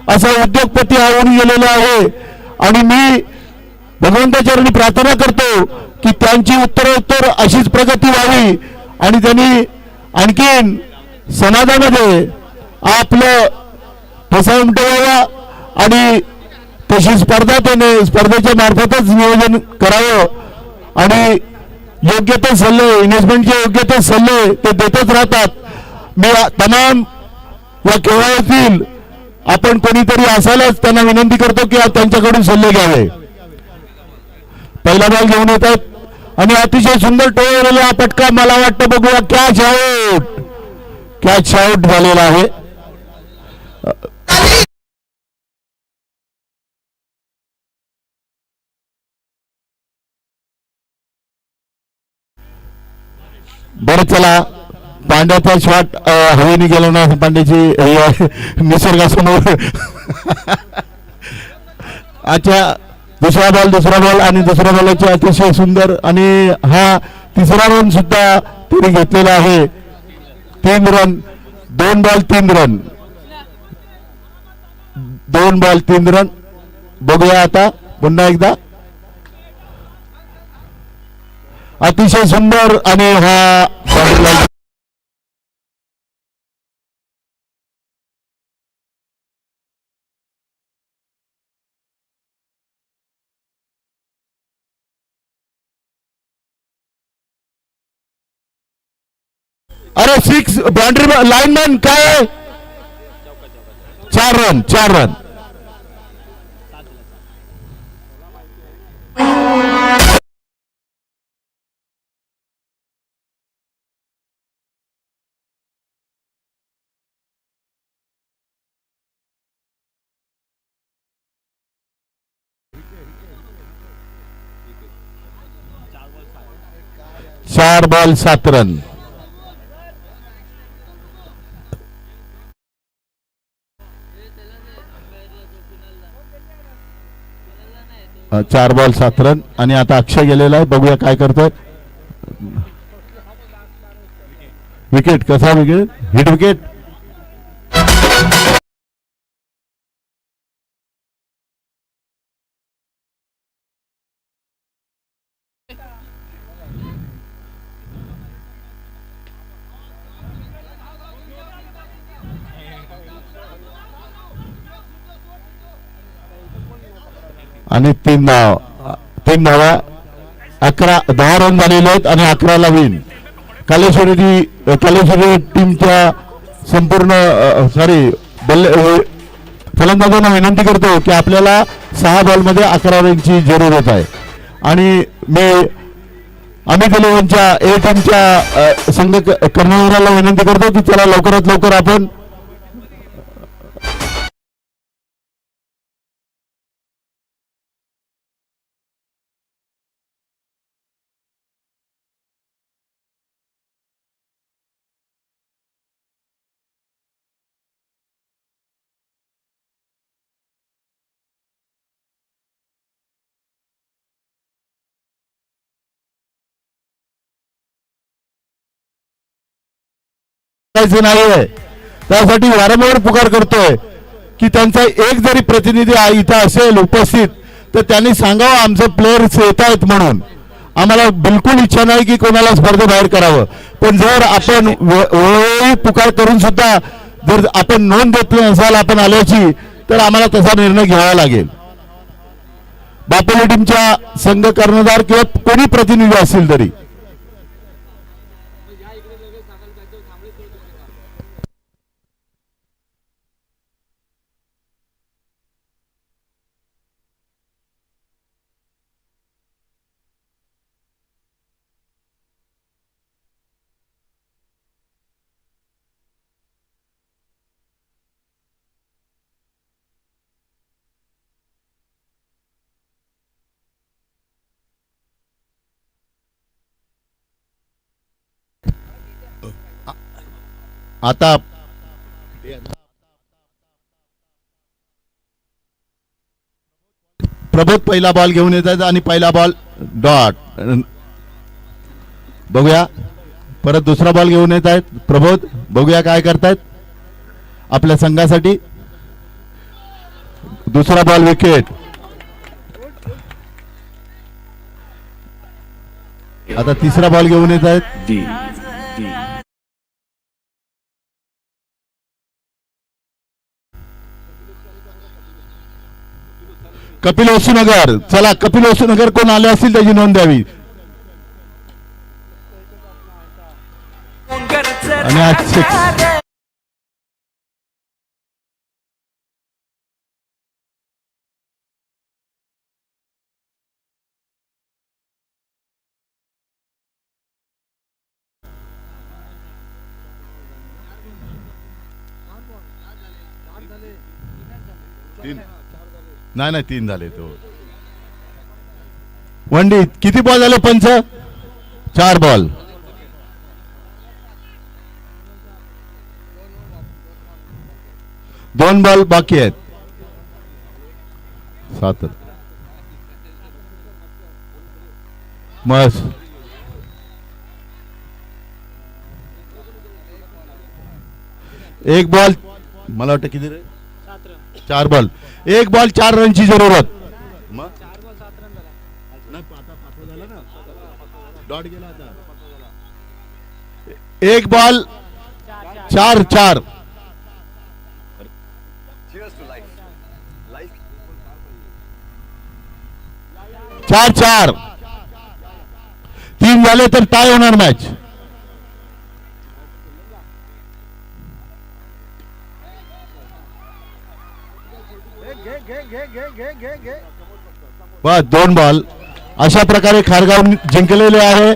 असा उद्योगपती होऊन गेलेला आहे आणि मी भगवंताचरणी प्रार्थना करतो की त्यांची उत्तरोत्तर अशीच प्रगती व्हावी आणि त्यांनी आणखीन समाजामध्ये आपलं ठसा उमटवावा आणि तशी स्पर्धा त्याने स्पर्धेच्या मार्फतच नियोजन करावं आणि योग्य ते सल्ले इन्व्हेस्टमेंटचे योग्य ते सल्ले ते देतच राहतात. मी तमाम या केवळातील आपण कोणीतरी असायलाच त्यांना विनंती करतो की त्यांच्याकडून सल्ले घ्यावे. पहिला बॉल घेऊन येतात आणि अतिशय सुंदर टोळलेला पटका मला वाटतं बघूया कॅच आउट. कॅच आउट झालेला आहे. बरं चला पांड्याचा शॉट हवेने गेला ना पांड्याची निसर्गासमोर. अच्छा दुसरा बॉल आणि दुसऱ्या बॉलाची अतिशय सुंदर आणि हा तिसरा रन सुद्धा त्यांनी घेतलेला आहे. 3 run 2 ball 3 run 2 ball 3 run. बघूया आता पुन्हा एकदा अतिशय सुंदर आणि हा 6 बाउंड्री लाईनमॅन काय 4 रन 4 रन. चार बॉल 7 रन. चार बॉल 7 रन आणि आता अक्षय गेलेला आहे. बघूया काय करतोय. विकेट कसा विकेट हिट विकेट. आणि 3 धावा 10 रन झालेले आहेत आणि 11ला विन. कालेश्वरी टीमच्या संपूर्ण फलंदाजांना विनंती करतो की आपल्याला 6 बॉलमध्ये 11 रनची जरूरत आहे आणि मी अमित इलेव्हनच्या ए टीमच्या संघ कर्णधाराला विनंती करतो की त्याला लवकरात लवकर आपण नाहीये. त्यासाठी वारंवार पुकार करतोय की त्यांचा एक जरी प्रतिनिधी इथं असेल उपस्थित तर त्यांनी सांगावं आमचे प्लेयर्स येत आहेत म्हणून. आम्हाला बिलकुल इच्छा नाही की कोणाला स्पर्धेबाहेर करावं, पण जर आपण वेळोवेळी पुकार करून सुद्धा जर आपण नोंद देत नसाल आपण आल्याची तर आम्हाला तसा निर्णय घ्यावा लागेल. बापोली टीमच्या संघ कर्णधार किंवा कोणी प्रतिनिधी असतील तरी आता प्रबोध पहिला बॉल घेऊन येत आहेत आणि पहिला बॉल डॉट. बघूया परत दुसरा बॉल घेऊन येत आहेत प्रबोध. बघूया काय करतायत आपल्या संघासाठी. दुसरा बॉल विकेट. आता तिसरा बॉल घेऊन येत आहेत. कपिल वसुनगर. चला कपिल वसुनगर कोण आले असतील त्याची नोंद द्यावी. आणि आज 6. नाही 3 झाले. तो वंडी किती बॉल झाले पंच? 4 बॉल. दोन बॉल बाकी आहेत. 7. मस्त. एक बॉल. मला वाटतं किती रे? 4 बॉल. एक बॉल 4 रनची जरूरत. एक बॉल 4. 4. 3 झाले तर टाय होणार मॅच. बस 2 बॉल. अशा प्रकारे खारगाव जिंकलेले आहे.